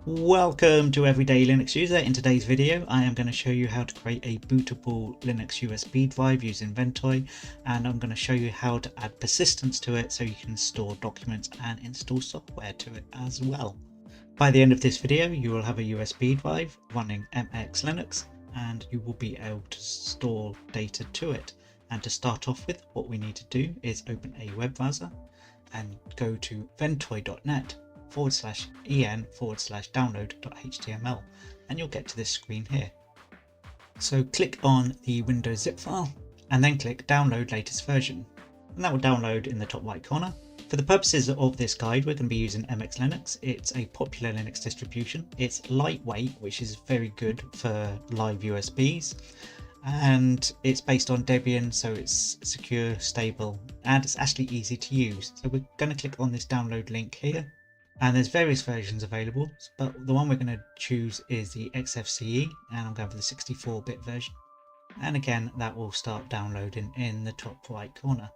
Welcome to Everyday Linux User. In today's video I am going to show you how to create a bootable Linux USB drive using Ventoy, and I'm going to show you how to add persistence to it so you can store documents and install software to it as well. By the end of this video you will have a USB drive running MX Linux and you will be able to store data to it. And to start off with, what we need to do is open a web browser and go to ventoy.net/en/download.html, and you'll get to this screen here. So click on the Windows zip file and then click download latest version, and that will download in the top right corner. For the purposes of this guide we're going to be using MX Linux. It's a popular Linux distribution. It's lightweight, which is very good for live USBs, and it's based on Debian, so it's secure, stable, and it's actually easy to use. So we're going to click on this download link here, and there's various versions available, but the one we're going to choose is the XFCE, and I'm going for the 64-bit version. And again, that will start downloading in the top right corner.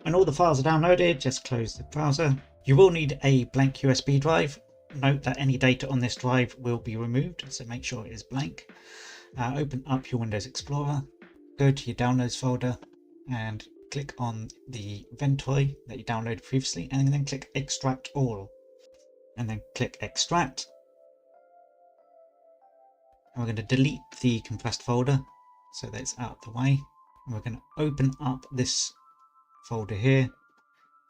When all the files are downloaded, just close the browser. You will need a blank USB drive. Note that any data on this drive will be removed, so make sure it is blank. Open up your Windows Explorer, go to your downloads folder and click on the Ventoy that you downloaded previously, and then click extract all, and then click extract. And we're going to delete the compressed folder so that it's out of the way, and we're going to open up this folder here,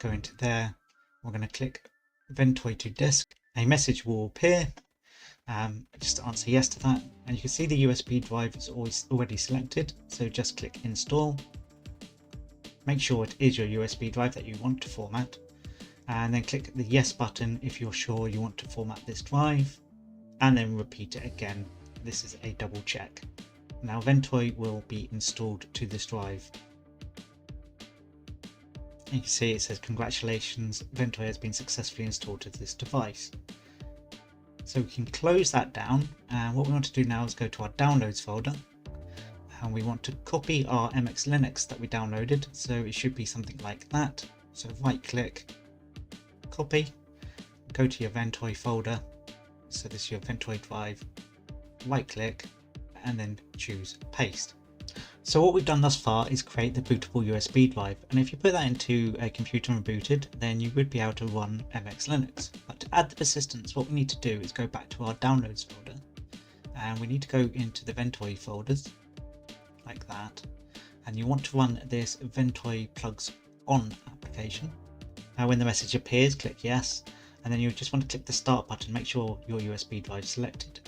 go into there, we're going to click Ventoy to disk. A message will appear. Just answer yes to that, and you can see the USB drive is already selected, so just click install. Make sure it is your USB drive that you want to format, and then click the yes button if you're sure you want to format this drive, and then repeat it again. This is a double check. Now Ventoy will be installed to this drive. You can see it says congratulations, Ventoy has been successfully installed to this device. So we can close that down, and what we want to do now is go to our downloads folder, and we want to copy our MX Linux that we downloaded, so it should be something like that. So right click, copy, go to your Ventoy folder, so this is your Ventoy drive, right click, and then choose paste. So what we've done thus far is create the bootable USB drive, and if you put that into a computer and booted, then you would be able to run MX Linux. But to add the persistence, what we need to do is go back to our downloads folder, and we need to go into the Ventoy folders, like that, and you want to run this Ventoy plugs on application. Now when the message appears, click yes, and then you just want to click the start button, make sure your USB drive is selected.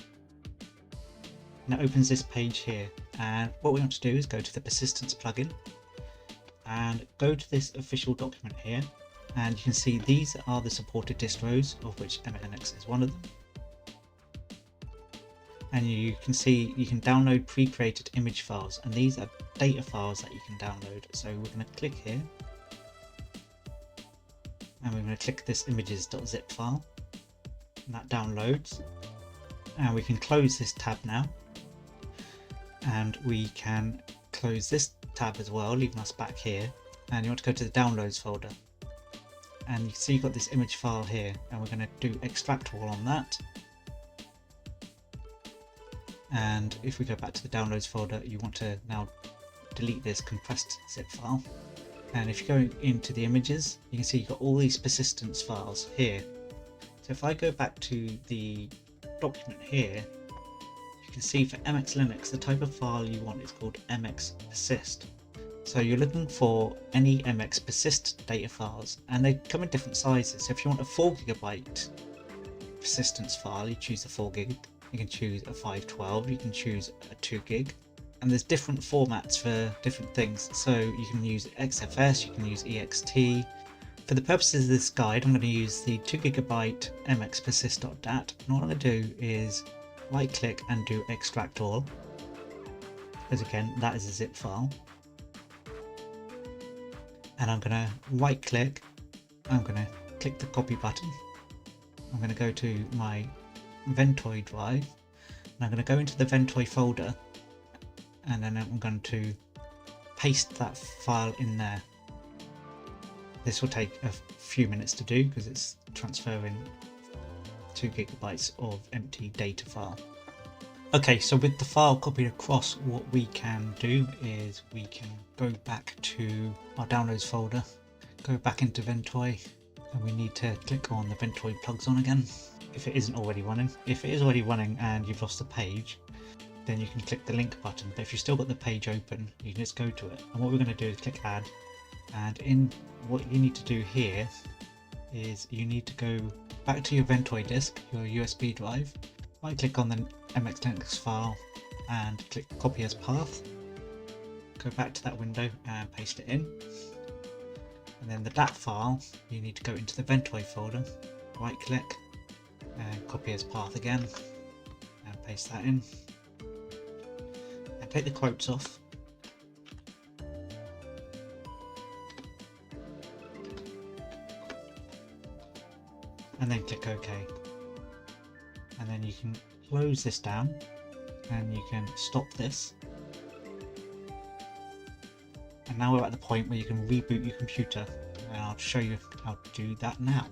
And it opens this page here, and what we want to do is go to the persistence plugin and go to this official document here, and you can see these are the supported distros, of which MX Linux is one of them. And you can see you can download pre-created image files, and these are data files that you can download. So we're going to click here, and we're going to click this images.zip file, and that downloads. And we can close this tab now, and we can close this tab as well, leaving us back here. And you want to go to the downloads folder, and you see you've got this image file here, and we're going to do extract all on that. And if we go back to the downloads folder, you want to now delete this compressed zip file. And if you go into the images, you can see you've got all these persistence files here. So if I go back to the document here, you can see for MX Linux the type of file you want is called MX persist. So you're looking for any MX persist data files, and they come in different sizes. So if you want a 4 GB persistence file, you choose the 4 gig. You can choose a 512, you can choose a 2 gig, and there's different formats for different things. So you can use XFS, you can use EXT. For the purposes of this guide, I'm going to use the 2 GB MX persist.dat, and what I'm going to do is right click and do extract all, because again that is a zip file. And I'm going to right click, I'm going to click the copy button, I'm going to go to my Ventoy drive, and I'm going to go into the Ventoy folder, and then I'm going to paste that file in there. This will take a few minutes to do because it's transferring 2 GB of empty data file. Okay, so with the file copied across, what we can do is we can go back to our downloads folder, go back into Ventoy, and we need to click on the Ventoy plugs on again if it isn't already running. If it is already running and you've lost the page, then you can click the link button, but if you've still got the page open, you can just go to it. And what we're going to do is click add, and in what you need to do here is you need to go back to your Ventoy disk, your USB drive, right click on the MX Linux file and click copy as path, go back to that window and paste it in, and then the DAT file you need to go into the Ventoy folder, right click and copy as path again and paste that in, and take the quotes off, and then click OK, and then you can close this down and you can stop this, and now we're at the point where you can reboot your computer, and I'll show you how to do that now.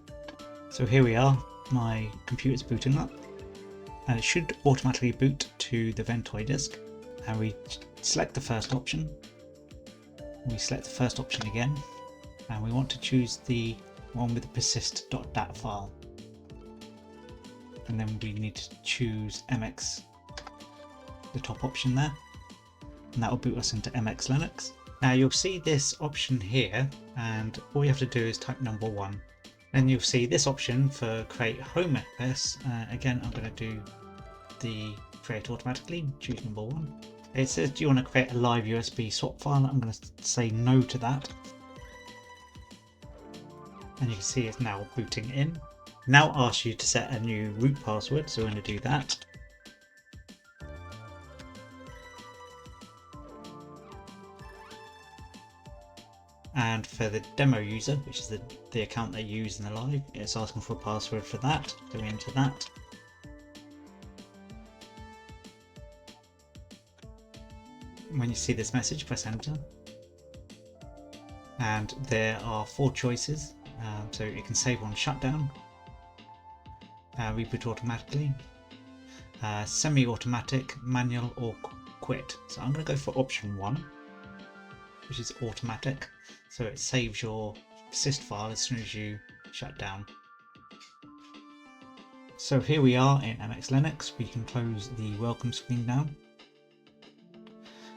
So here we are, my computer's booting up and it should automatically boot to the Ventoy disk, and we select the first option, we select the first option again, and we want to choose the one with the persist.dat file, and then we need to choose MX, the top option there, and that will boot us into MX Linux. Now you'll see this option here, and all you have to do is type number 1. Then you'll see this option for create home address. Again, I'm going to do the create automatically, choose number 1. It says, do you want to create a live USB swap file? I'm going to say no to that. And you can see it's now booting in. Now asks you to set a new root password, so we're going to do that. And for the demo user, which is the account they use in the live, it's asking for a password for that, so we enter that. When you see this message, press enter. And there are 4 choices, so you can save on shutdown, reboot automatically, semi-automatic, manual, or quit. So I'm going to go for option 1, which is automatic, so it saves your persist file as soon as you shut down. So here we are in MX Linux. We can close the welcome screen now,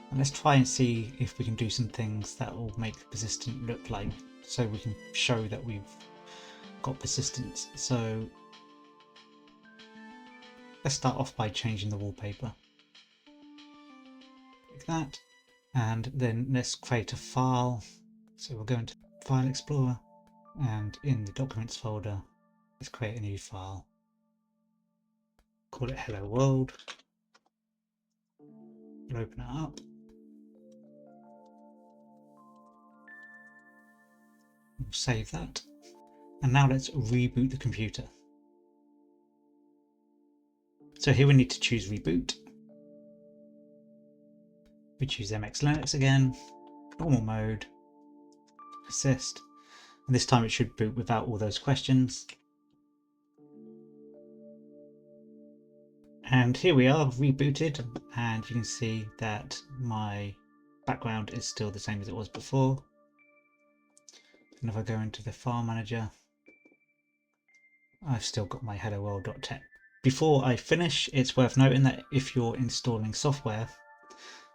and let's try and see if we can do some things that will make the persistent look like, so we can show that we've got persistence. So let's start off by changing the wallpaper, like that. And then let's create a file. So we'll go into File Explorer, and in the Documents folder, let's create a new file. Call it Hello World. We'll open it up. We'll save that. And now let's reboot the computer. So here we need to choose Reboot. We choose MX Linux again, normal mode, persist, and this time it should boot without all those questions. And here we are, rebooted, and you can see that my background is still the same as it was before. And if I go into the file manager, I've still got my hello world.txt. Before I finish, it's worth noting that if you're installing software,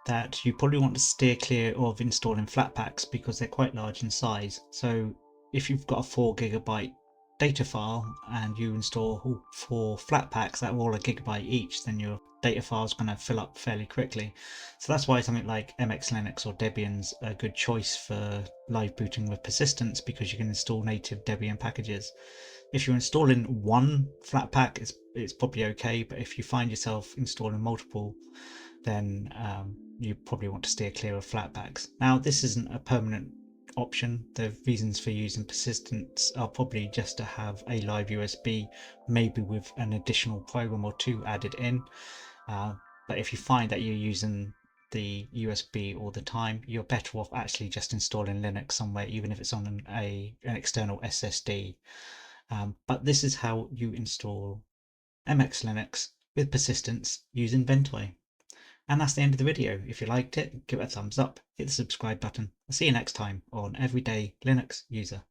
that you probably want to steer clear of installing Flatpaks because they're quite large in size. So if you've got a 4 GB data file and you install 4 Flatpaks that are all a gigabyte each, then your data file is going to fill up fairly quickly. So that's why something like MX Linux or Debian's a good choice for live booting with persistence, because you can install native Debian packages. If you're installing 1 Flatpak, it's probably okay, but if you find yourself installing multiple, then you probably want to steer clear of Flatpaks. Now, this isn't a permanent option. The reasons for using persistence are probably just to have a live USB, maybe with an additional program or 2 added in. But if you find that you're using the USB all the time, you're better off actually just installing Linux somewhere, even if it's on an external SSD. But this is how you install MX Linux with persistence using Ventoy. And that's the end of the video. If you liked it, give it a thumbs up, hit the subscribe button. I'll see you next time on Everyday Linux User.